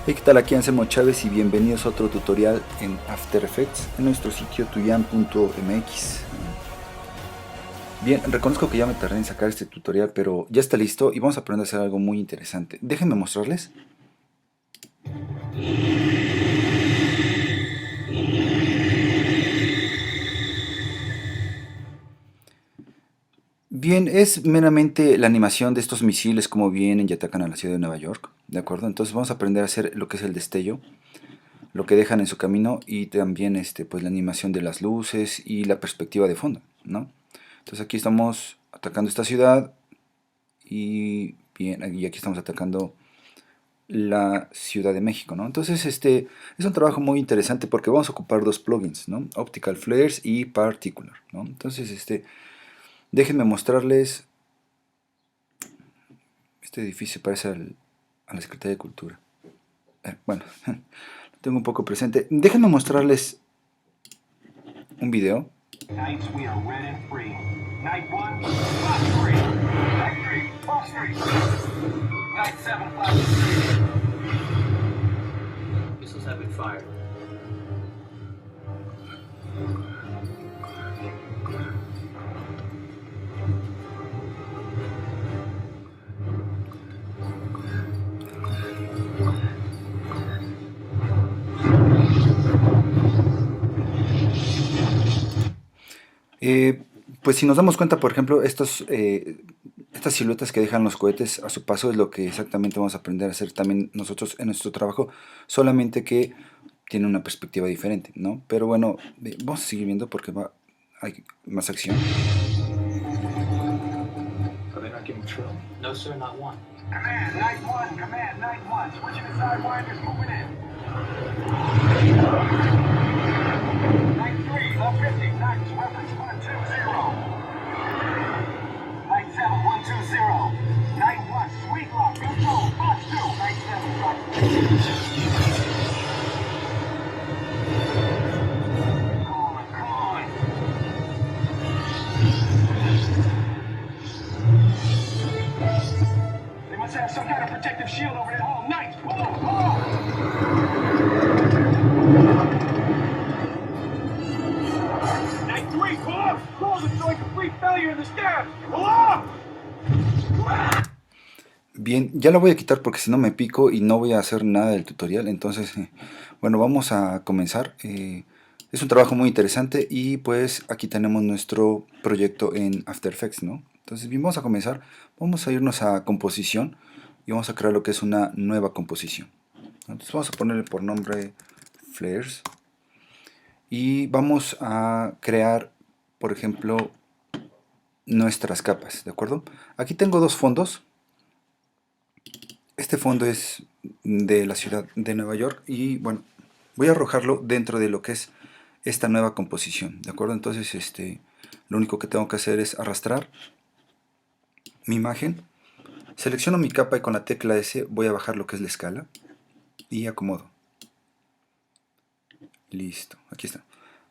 Hey, ¿qué tal? Aquí Anselmo Chávez y bienvenidos a otro tutorial en After Effects en nuestro sitio tuyan.mx. Bien, reconozco que ya me tardé en sacar este tutorial, pero ya está listo y vamos a aprender a hacer algo muy interesante. Déjenme mostrarles. Bien, es meramente la animación de estos misiles como vienen y atacan a la ciudad de Nueva York, ¿de acuerdo? Entonces vamos a aprender a hacer lo que es el destello, lo que dejan en su camino y también pues la animación de las luces y la perspectiva de fondo, ¿no? Entonces aquí estamos atacando esta ciudad y bien, y aquí estamos atacando la Ciudad de México, ¿no? Entonces es un trabajo muy interesante porque vamos a ocupar dos plugins, ¿no? Optical Flares y Particular, ¿no? Entonces déjenme mostrarles. Este edificio parece a la Secretaría de Cultura. Bueno, lo tengo un poco presente. Déjenme mostrarles un video. Nights we are red and free. Night 1, flash free. Night 3, flash free. Night 7, flash free. Missiles have been fired. Pues si nos damos cuenta, por ejemplo, estas siluetas que dejan los cohetes a su paso es lo que exactamente vamos a aprender a hacer también nosotros en nuestro trabajo, solamente que tiene una perspectiva diferente, ¿no? Pero bueno, vamos a seguir viendo porque hay más acción. Are they not getting through? No, sir, not one. Command, Night 1, Command, Night 1, switching to Sidewinders, moving in. Night 3, low 50, Nights, reference 120. Night 7, 120. Night 1, sweet lock, control, Fox 2, Night 7, Fox 2. Come on. They must have some kind of protective shield over that whole night. Hold on, hold on. Night 3, pull up. Close it so I complete failure in the staff. Pull up. Bien, ya la voy a quitar porque si no me pico y no voy a hacer nada del tutorial. Entonces, bueno, vamos a comenzar. Es un trabajo muy interesante y pues aquí tenemos nuestro proyecto en After Effects, ¿no? Entonces, bien, vamos a comenzar. Vamos a irnos a composición y vamos a crear lo que es una nueva composición. Entonces vamos a ponerle por nombre Flares y vamos a crear, por ejemplo, nuestras capas, ¿de acuerdo? Aquí tengo dos fondos. Este fondo es de la ciudad de Nueva York y bueno, voy a arrojarlo dentro de lo que es esta nueva composición, ¿de acuerdo? Entonces lo único que tengo que hacer es arrastrar mi imagen, selecciono mi capa y con la tecla S voy a bajar lo que es la escala y acomodo. Listo, aquí está.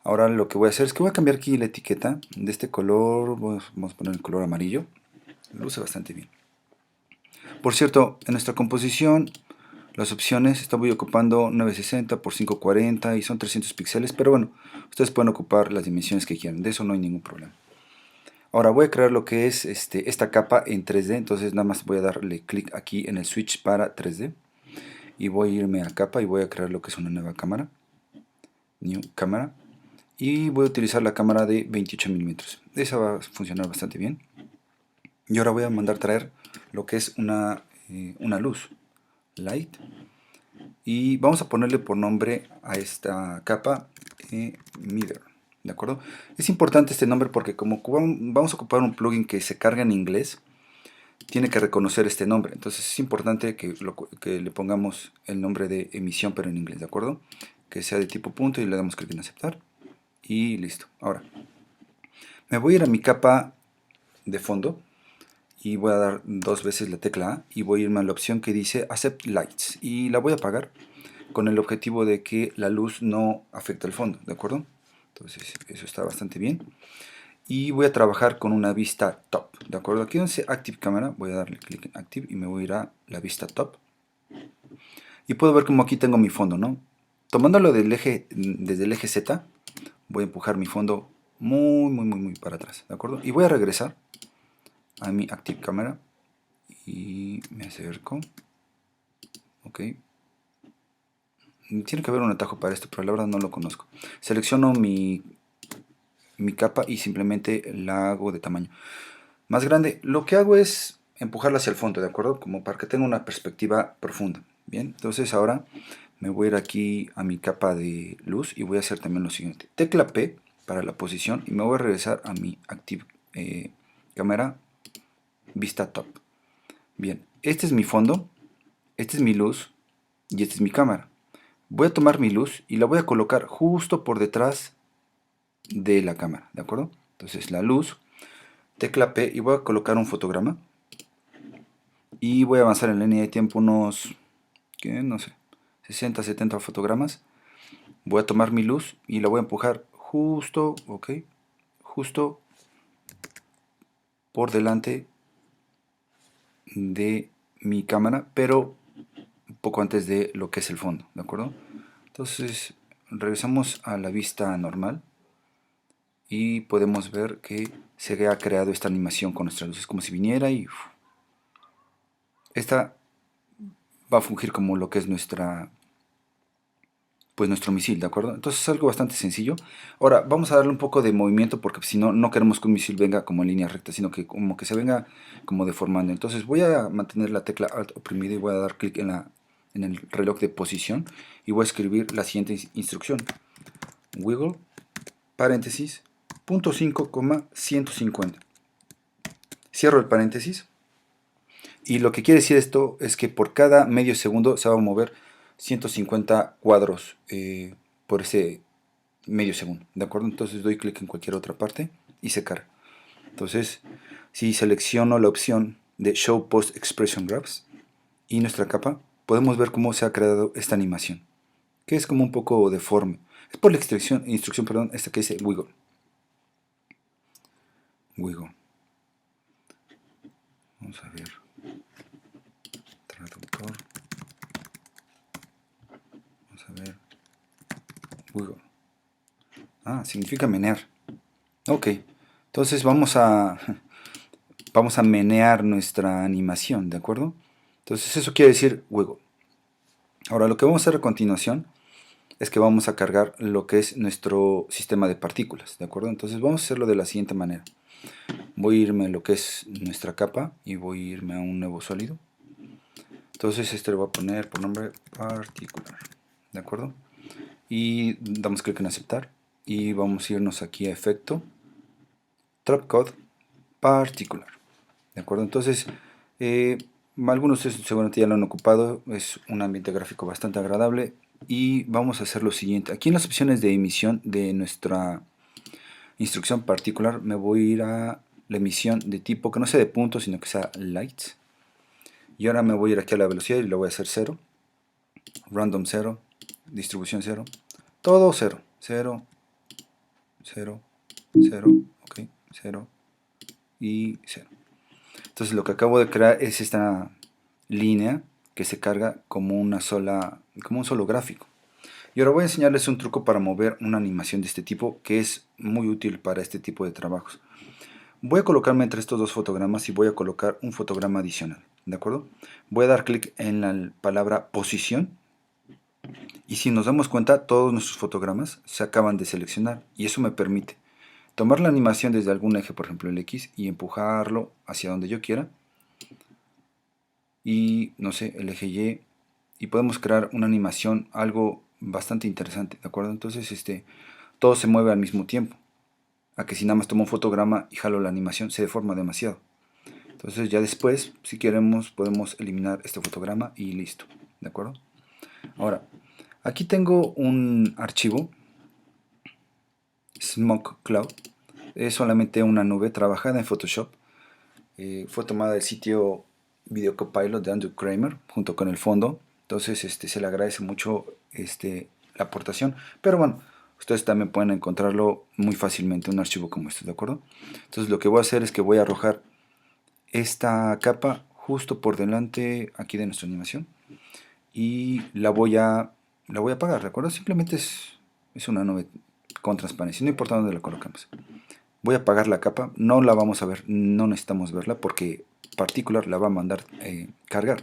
Ahora lo que voy a hacer es que voy a cambiar aquí la etiqueta de este color, vamos a poner el color amarillo, luce bastante bien. Por cierto, en nuestra composición las opciones voy ocupando 960 por 540 y son 300 píxeles, pero bueno, ustedes pueden ocupar las dimensiones que quieran, de eso no hay ningún problema. Ahora voy a crear lo que es esta capa en 3D, entonces nada más voy a darle clic aquí en el switch para 3D y voy a irme a capa y voy a crear lo que es una nueva cámara, New Camera, y voy a utilizar la cámara de 28 milímetros, esa va a funcionar bastante bien. Y ahora voy a mandar traer lo que es una luz, Light, y vamos a ponerle por nombre a esta capa Mirror, ¿de acuerdo? Es importante este nombre porque como vamos a ocupar un plugin que se carga en inglés, tiene que reconocer este nombre, entonces es importante que le pongamos el nombre de emisión pero en inglés, ¿de acuerdo? Que sea de tipo punto y le damos clic en aceptar y listo. Ahora me voy a ir a mi capa de fondo y voy a dar dos veces la tecla A y voy a irme a la opción que dice Accept Lights y la voy a apagar con el objetivo de que la luz no afecte al fondo, ¿de acuerdo? Entonces eso está bastante bien. Y voy a trabajar con una vista top, ¿de acuerdo? Aquí donde dice Active Camera, voy a darle clic en Active y me voy a ir a la vista top. Y puedo ver como aquí tengo mi fondo, ¿no? Tomándolo desde el eje Z, voy a empujar mi fondo muy para atrás, ¿de acuerdo? Y voy a regresar a mi Active Camera y me acerco. Ok. Tiene que haber un atajo para esto, pero la verdad no lo conozco. Selecciono mi capa y simplemente la hago de tamaño más grande. Lo que hago es empujarla hacia el fondo, ¿de acuerdo? Como para que tenga una perspectiva profunda. Bien, entonces ahora me voy a ir aquí a mi capa de luz y voy a hacer también lo siguiente. Tecla P para la posición y me voy a regresar a mi Active Camera Vista Top. Bien, este es mi fondo, este es mi luz y esta es mi cámara. Voy a tomar mi luz y la voy a colocar justo por detrás de la cámara, ¿de acuerdo? Entonces la luz, tecla P y voy a colocar un fotograma. Y voy a avanzar en la línea de tiempo unos, ¿qué? No sé, 60, 70 fotogramas. Voy a tomar mi luz y la voy a empujar justo, ok, justo por delante de mi cámara, pero un poco antes de lo que es el fondo, ¿de acuerdo? Entonces regresamos a la vista normal y podemos ver que se ha creado esta animación con nuestra luz. Es como si viniera y esta va a fungir como lo que es nuestro misil, ¿de acuerdo? Entonces es algo bastante sencillo. Ahora vamos a darle un poco de movimiento porque si no, no queremos que un misil venga como en línea recta, sino que como que se venga como deformando. Entonces voy a mantener la tecla Alt oprimida y voy a dar clic en el reloj de posición y voy a escribir la siguiente instrucción. Wiggle, paréntesis, punto 5, 150. Cierro el paréntesis. Y lo que quiere decir esto es que por cada medio segundo se va a mover 150 cuadros por ese medio segundo, ¿de acuerdo? Entonces doy clic en cualquier otra parte y se carga. Entonces, si selecciono la opción de Show Post Expression Graphs y nuestra capa, podemos ver cómo se ha creado esta animación, que es como un poco deforme. Es por la instrucción, perdón, esta que dice Wiggle. Wiggle. Vamos a ver. Traductor. Vamos a ver. Wiggle. Ah, significa menear. Ok. Entonces vamos a menear nuestra animación, ¿de acuerdo? Entonces eso quiere decir wiggle. Ahora lo que vamos a hacer a continuación es que vamos a cargar lo que es nuestro sistema de partículas, ¿de acuerdo? Entonces vamos a hacerlo de la siguiente manera. Voy a irme a lo que es nuestra capa y voy a irme a un nuevo sólido. Entonces este le voy a poner por nombre particular, ¿de acuerdo? Y damos clic en aceptar y vamos a irnos aquí a efecto, Trap Code particular, ¿de acuerdo? Entonces algunos de ustedes seguramente ya lo han ocupado, es un ambiente gráfico bastante agradable y vamos a hacer lo siguiente. Aquí en las opciones de emisión de nuestra instrucción particular me voy a ir a la emisión de tipo que no sea de puntos sino que sea lights y ahora me voy a ir aquí a la velocidad y le voy a hacer 0, random 0, distribución 0, todo 0, 0, 0, 0, ok, 0 y 0. Entonces lo que acabo de crear es esta línea que se carga como un solo gráfico. Y ahora voy a enseñarles un truco para mover una animación de este tipo que es muy útil para este tipo de trabajos. Voy a colocarme entre estos dos fotogramas y voy a colocar un fotograma adicional, ¿de acuerdo? Voy a dar clic en la palabra posición y si nos damos cuenta todos nuestros fotogramas se acaban de seleccionar y eso me permite tomar la animación desde algún eje, por ejemplo el X, y empujarlo hacia donde yo quiera. Y, no sé, el eje Y. Y podemos crear una animación, algo bastante interesante, ¿de acuerdo? Entonces, todo se mueve al mismo tiempo. A que si nada más tomo un fotograma y jalo la animación, se deforma demasiado. Entonces, ya después, si queremos, podemos eliminar este fotograma y listo, ¿de acuerdo? Ahora, aquí tengo un archivo Smoke Cloud, es solamente una nube trabajada en Photoshop, fue tomada del sitio Video Copilot de Andrew Kramer junto con el fondo, entonces se le agradece mucho la aportación, pero bueno, ustedes también pueden encontrarlo muy fácilmente, un archivo como este, ¿de acuerdo? Entonces lo que voy a hacer es que voy a arrojar esta capa justo por delante aquí de nuestra animación y la voy a apagar, ¿de acuerdo? Simplemente es una nube con transparencia, no importa dónde la colocamos. Voy a apagar la capa, no la vamos a ver, no necesitamos verla porque Particular la va a mandar cargar.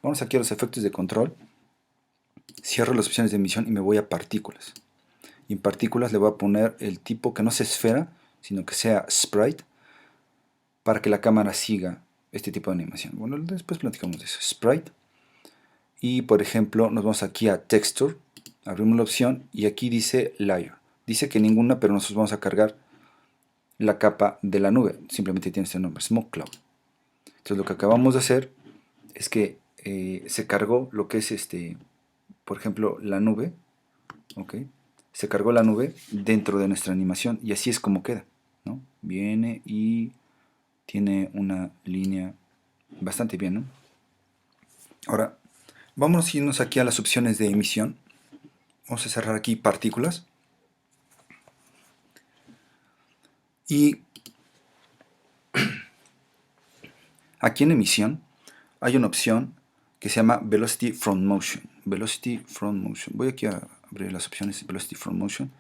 Vamos aquí a los efectos de control, cierro las opciones de emisión y me voy a partículas. Y en partículas le voy a poner el tipo que no sea esfera, sino que sea sprite, para que la cámara siga este tipo de animación. Bueno, después platicamos de eso. Sprite. Y por ejemplo, nos vamos aquí a Texture, abrimos la opción y aquí dice Layer. Dice que ninguna, pero nosotros vamos a cargar la capa de la nube. Simplemente tiene este nombre, Smoke Cloud. Entonces lo que acabamos de hacer es que se cargó lo que es por ejemplo, la nube. ¿Ok? Se cargó la nube dentro de nuestra animación y así es como queda, ¿no? Viene y tiene una línea bastante bien, ¿no? Ahora, vamos a irnos aquí a las opciones de emisión. Vamos a cerrar aquí partículas. Y aquí en emisión hay una opción que se llama Velocity from Motion. Velocity from Motion. Voy aquí a abrir las opciones de Velocity from Motion.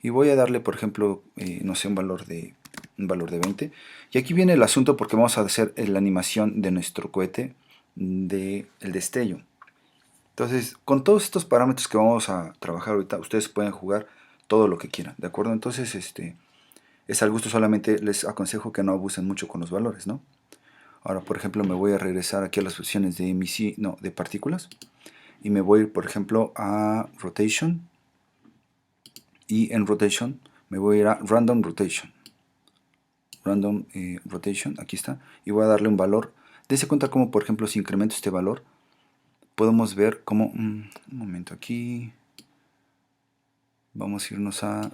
Y voy a darle, por ejemplo, no sé, un valor de 20. Y aquí viene el asunto porque vamos a hacer la animación de nuestro cohete del destello. Entonces, con todos estos parámetros que vamos a trabajar ahorita, ustedes pueden jugar todo lo que quieran, ¿de acuerdo? Entonces, es al gusto, solamente les aconsejo que no abusen mucho con los valores, ¿no? Ahora, por ejemplo, me voy a regresar aquí a las opciones de emisión, no, de partículas. Y me voy a ir, por ejemplo, a Rotation. Y en Rotation me voy a ir a Random Rotation. Random Rotation, aquí está. Y voy a darle un valor. Dese cuenta como, por ejemplo, si incremento este valor, podemos ver como... un momento aquí. Vamos a irnos a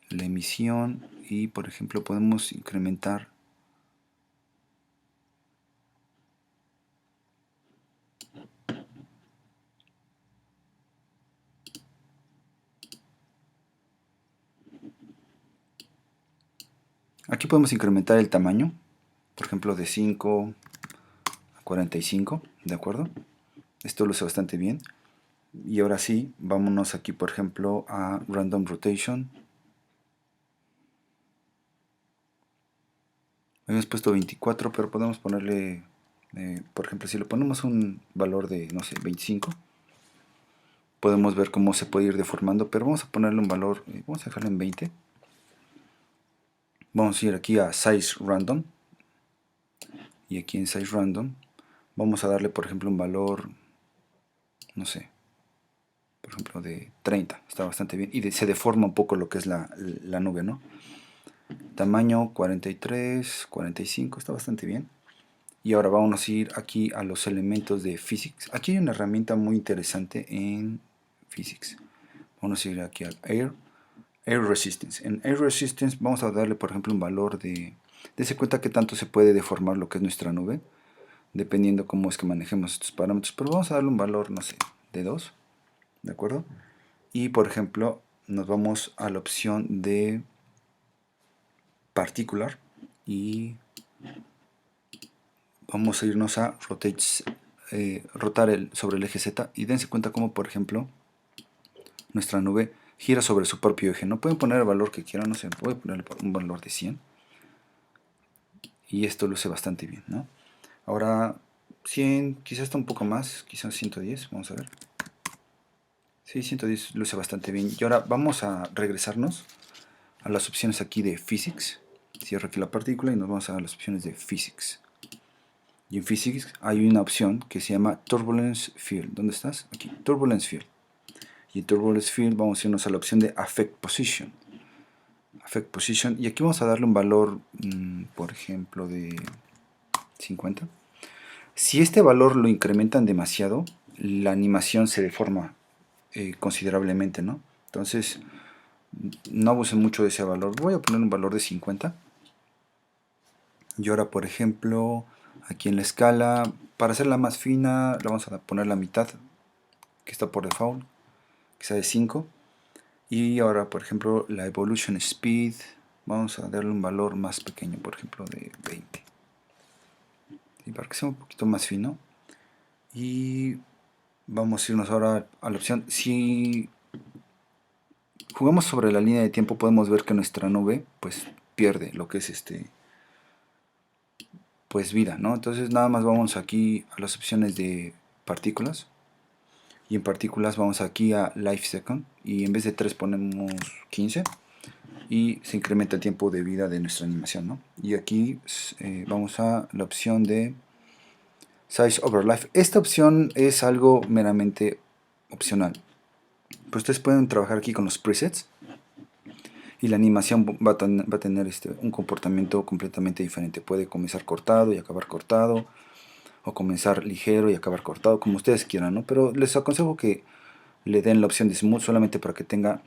la emisión. Y, por ejemplo, podemos incrementar... Aquí podemos incrementar el tamaño, por ejemplo, de 5 a 45, ¿de acuerdo? Esto lo hace bastante bien. Y ahora sí, vámonos aquí, por ejemplo, a Random Rotation. Habíamos puesto 24, pero podemos ponerle, por ejemplo, si le ponemos un valor de, no sé, 25, podemos ver cómo se puede ir deformando, pero vamos a ponerle un valor, vamos a dejarlo en 20. Vamos a ir aquí a Size Random. Y aquí en Size Random vamos a darle, por ejemplo, un valor, no sé, por ejemplo, de 30. Está bastante bien. Y se deforma un poco lo que es la nube, ¿no? Tamaño 43, 45, está bastante bien. Y ahora vamos a ir aquí a los elementos de Physics. Aquí hay una herramienta muy interesante en Physics. Vamos a ir aquí al Air Resistance. En Air Resistance vamos a darle, por ejemplo, un valor de... Dese cuenta que tanto se puede deformar lo que es nuestra nube, dependiendo cómo es que manejemos estos parámetros. Pero vamos a darle un valor, no sé, de 2. ¿De acuerdo? Y, por ejemplo, nos vamos a la opción de Particular y vamos a irnos a rotar sobre el eje Z y dense cuenta como, por ejemplo, nuestra nube gira sobre su propio eje. No pueden poner el valor que quieran, no sé, voy a poner un valor de 100 y esto luce bastante bien, ¿no? Ahora 100, quizás está un poco más, quizás 110, vamos a ver. Sí, 110 luce bastante bien. Y ahora vamos a regresarnos a las opciones aquí de Physics. Cierro aquí la partícula y nos vamos a las opciones de Physics. Y en Physics hay una opción que se llama Turbulence Field. ¿Dónde estás? Aquí, Turbulence Field. Y en Turbulence Field vamos a irnos a la opción de Affect Position. Affect Position. Y aquí vamos a darle un valor, por ejemplo, de 50. Si este valor lo incrementan demasiado, la animación se deforma considerablemente, ¿no? Entonces, no abusen mucho de ese valor. Voy a poner un valor de 50. Y ahora, por ejemplo, aquí en la escala, para hacerla más fina, le vamos a poner la mitad, que está por default, que sea de 5. Y ahora, por ejemplo, la Evolution Speed, vamos a darle un valor más pequeño, por ejemplo, de 20. Y para que sea un poquito más fino. Y vamos a irnos ahora a la opción. Si jugamos sobre la línea de tiempo, podemos ver que nuestra nube pues pierde lo que es pues vida, ¿no? Entonces nada más vamos aquí a las opciones de partículas. Y en partículas vamos aquí a Life Second. Y en vez de 3 ponemos 15. Y se incrementa el tiempo de vida de nuestra animación, ¿no? Y aquí vamos a la opción de Size over Life. Esta opción es algo meramente opcional. Pues ustedes pueden trabajar aquí con los presets y la animación va a tener un comportamiento completamente diferente. Puede comenzar cortado y acabar cortado, o comenzar ligero y acabar cortado, como ustedes quieran, ¿no? Pero les aconsejo que le den la opción de Smooth solamente para que tenga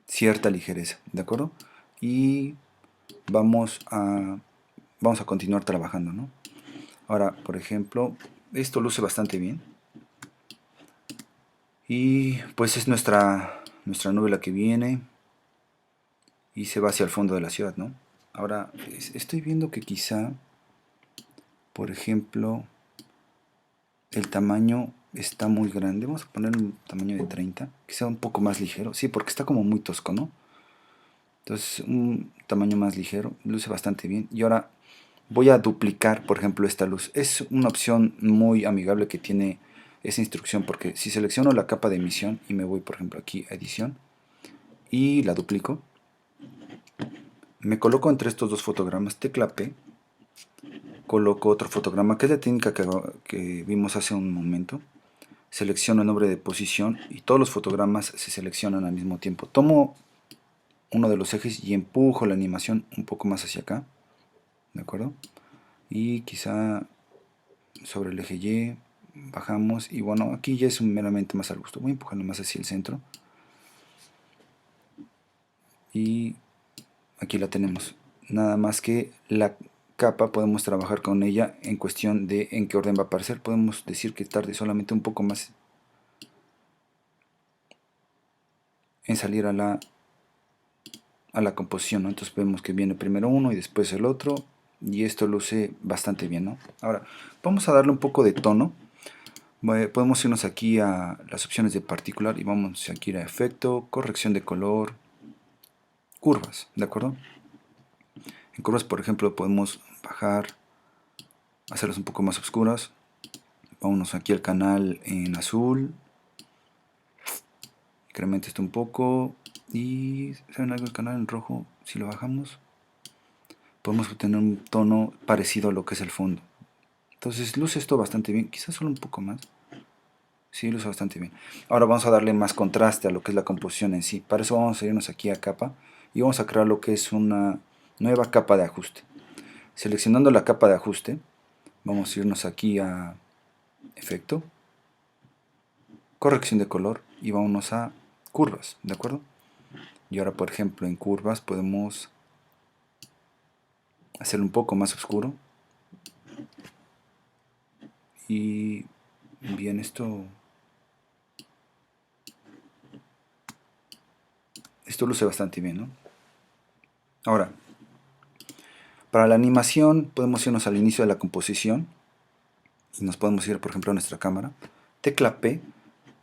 cierta ligereza, ¿de acuerdo? Y vamos a continuar trabajando, ¿no? Ahora, por ejemplo, esto luce bastante bien. Y pues es nuestra nube la que viene y se va hacia el fondo de la ciudad, ¿no? Ahora, estoy viendo que quizá, por ejemplo, el tamaño está muy grande. Vamos a poner un tamaño de 30, que sea un poco más ligero. Sí, porque está como muy tosco, ¿no? Entonces, un tamaño más ligero, luce bastante bien. Y ahora voy a duplicar, por ejemplo, esta luz. Es una opción muy amigable que tiene esa instrucción, porque si selecciono la capa de emisión y me voy, por ejemplo, aquí a edición y la duplico, me coloco entre estos dos fotogramas, tecla P, coloco otro fotograma, que es la técnica que vimos hace un momento. Selecciono el nombre de posición y todos los fotogramas se seleccionan al mismo tiempo. Tomo uno de los ejes y empujo la animación un poco más hacia acá, ¿de acuerdo? Y quizá sobre el eje Y bajamos, y bueno, aquí ya es meramente más al gusto. Voy a empujarlo más hacia el centro y aquí la tenemos. Nada más que la capa podemos trabajar con ella en cuestión de en qué orden va a aparecer. Podemos decir que tarde solamente un poco más en salir a la composición, ¿no? Entonces vemos que viene primero uno y después el otro, y esto luce bastante bien, ¿no? Ahora vamos a darle un poco de tono. Podemos irnos aquí a las opciones de particular y vamos aquí a efecto, corrección de color, curvas, ¿de acuerdo? En curvas, por ejemplo, podemos bajar, hacerlas un poco más oscuras. Vámonos aquí al canal en azul, incrementa esto un poco, y ¿saben algo? El canal en rojo, si lo bajamos, podemos obtener un tono parecido a lo que es el fondo. Entonces luce esto bastante bien, quizás solo un poco más. Sí, luce bastante bien. Ahora vamos a darle más contraste a lo que es la composición en sí. Para eso vamos a irnos aquí a capa y vamos a crear lo que es una nueva capa de ajuste. Seleccionando la capa de ajuste, vamos a irnos aquí a efecto, corrección de color y vámonos a curvas, ¿de acuerdo? Y ahora, por ejemplo, en curvas podemos hacerlo un poco más oscuro. Y bien, esto luce bastante bien, ¿no? Ahora, para la animación podemos irnos al inicio de la composición y nos podemos ir, por ejemplo, a nuestra cámara. Tecla P,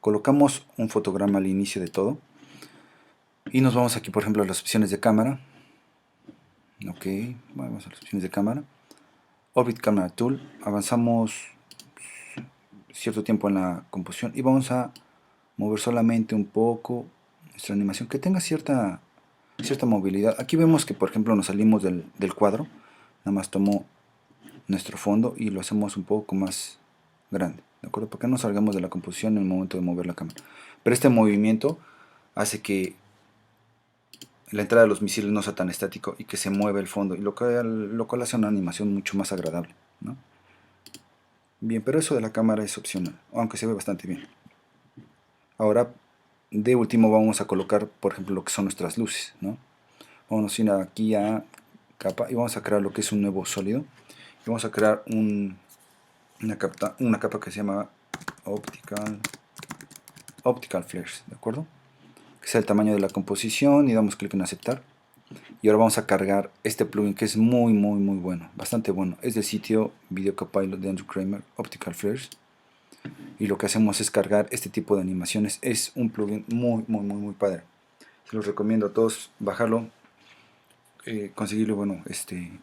colocamos un fotograma al inicio de todo y nos vamos aquí, por ejemplo, a las opciones de cámara. Ok, vamos a las opciones de cámara. Orbit Camera Tool, avanzamos cierto tiempo en la composición y vamos a mover solamente un poco nuestra animación, que tenga cierta movilidad. Aquí vemos que, por ejemplo, nos salimos del cuadro. Nada más tomo nuestro fondo y lo hacemos un poco más grande, ¿de acuerdo? Para que no salgamos de la composición en el momento de mover la cámara. Pero este movimiento hace que la entrada de los misiles no sea tan estático y que se mueva el fondo, y lo cual hace una animación mucho más agradable, ¿no? Bien, pero eso de la cámara es opcional, aunque se ve bastante bien. Ahora, de último, vamos a colocar, por ejemplo, lo que son nuestras luces, ¿no? Vamos a ir aquí a capa y vamos a crear lo que es un nuevo sólido. Y vamos a crear una capa que se llama Optical Flares, ¿de acuerdo? Que sea el tamaño de la composición y damos clic en aceptar. Y ahora vamos a cargar este plugin que es muy bueno, bastante bueno. Es del sitio Video Copilot de Andrew Kramer, Optical Flares. y lo que hacemos es cargar este tipo de animaciones. Es un plugin muy padre. Se los recomiendo a todos bajarlo, conseguirlo, bueno,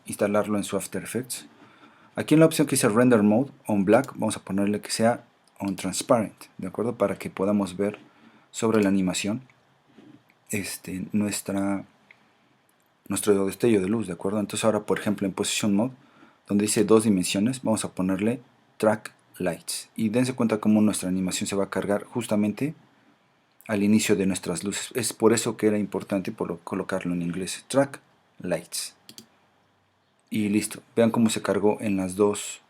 instalarlo en su After Effects. Aquí en la opción que dice Render Mode on Black, vamos a ponerle que sea on Transparent, ¿de acuerdo? Para que podamos ver sobre la animación nuestro destello de luz, ¿de acuerdo? Entonces ahora, por ejemplo, en Position Mode, donde dice 2 dimensiones, vamos a ponerle Track Lights. Y dense cuenta cómo nuestra animación se va a cargar justamente al inicio de nuestras luces. Es por eso que era importante colocarlo en inglés, Track Lights. Y listo, vean cómo se cargó en las dos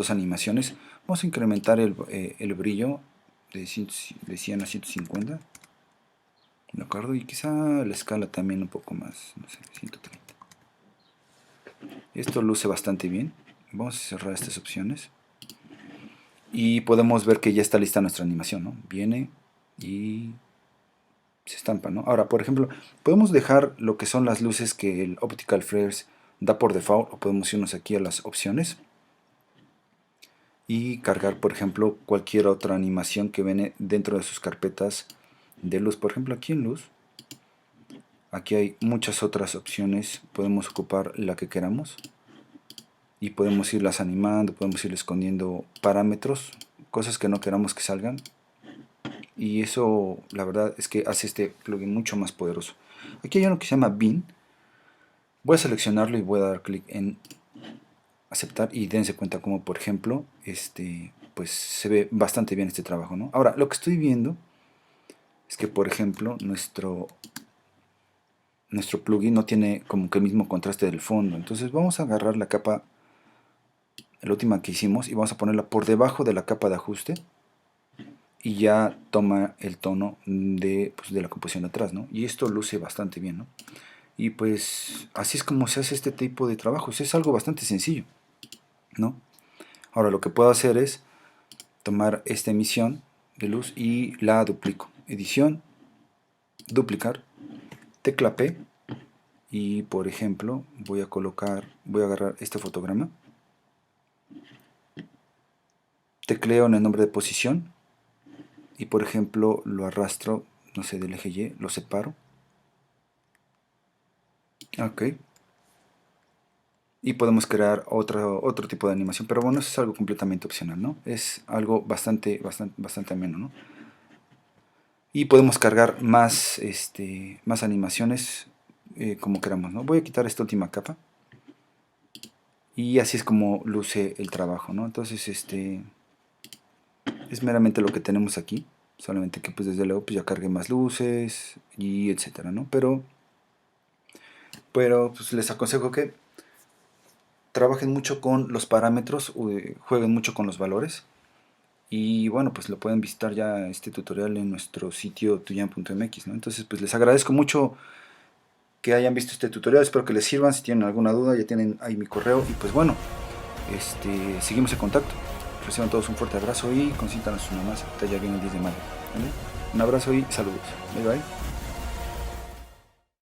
animaciones. Vamos a incrementar el brillo de 100 a 150, ¿de acuerdo? Y quizá la escala también un poco más, no sé, 130. Esto luce bastante bien. Vamos a cerrar estas opciones y podemos ver que ya está lista nuestra animación, ¿no? Viene y se estampa, ¿no? Ahora, por ejemplo, podemos dejar lo que son las luces que el Optical Flares da por default, o podemos irnos aquí a las opciones y cargar, por ejemplo, cualquier otra animación que viene dentro de sus carpetas de luz. Por ejemplo, aquí en luz, aquí hay muchas otras opciones. Podemos ocupar la que queramos y podemos irlas animando, podemos ir escondiendo parámetros, cosas que no queramos que salgan, y eso la verdad es que hace este plugin mucho más poderoso. Aquí hay uno que se llama Bin. Voy a seleccionarlo y voy a dar clic en aceptar y dense cuenta como, por ejemplo, pues se ve bastante bien este trabajo, ¿no? Ahora, lo que estoy viendo es que, por ejemplo, nuestro plugin no tiene como que el mismo contraste del fondo. Entonces vamos a agarrar la capa, la última que hicimos, y vamos a ponerla por debajo de la capa de ajuste, y ya toma el tono de la composición de atrás, ¿no? Y esto luce bastante bien, ¿no? Y pues así es como se hace este tipo de trabajos. Es algo bastante sencillo, ¿no? Ahora lo que puedo hacer es tomar esta emisión de luz y la duplico. Edición, duplicar, tecla P, y por ejemplo voy a agarrar este fotograma, tecleo en el nombre de posición y por ejemplo lo arrastro, no sé, del eje Y, lo separo. Ok. Y podemos crear otro tipo de animación, pero bueno, eso es algo completamente opcional, ¿no? Es algo bastante ameno, ¿no? Y podemos cargar más animaciones como queramos, ¿no? Voy a quitar esta última capa y así es como luce el trabajo, ¿no? Entonces es meramente lo que tenemos aquí, solamente que pues desde luego pues ya cargué más luces y etcétera, ¿no? Pero pues les aconsejo que trabajen mucho con los parámetros, jueguen mucho con los valores. Y bueno, pues lo pueden visitar ya este tutorial en nuestro sitio tuyan.mx, ¿no? Entonces pues les agradezco mucho que hayan visto este tutorial, espero que les sirvan. Si tienen alguna duda ya tienen ahí mi correo, y pues bueno, seguimos en contacto. Reciban todos un fuerte abrazo y consientan a sus mamás, ahorita ya viene el 10 de mayo, ¿vale? Un abrazo y saludos, bye bye.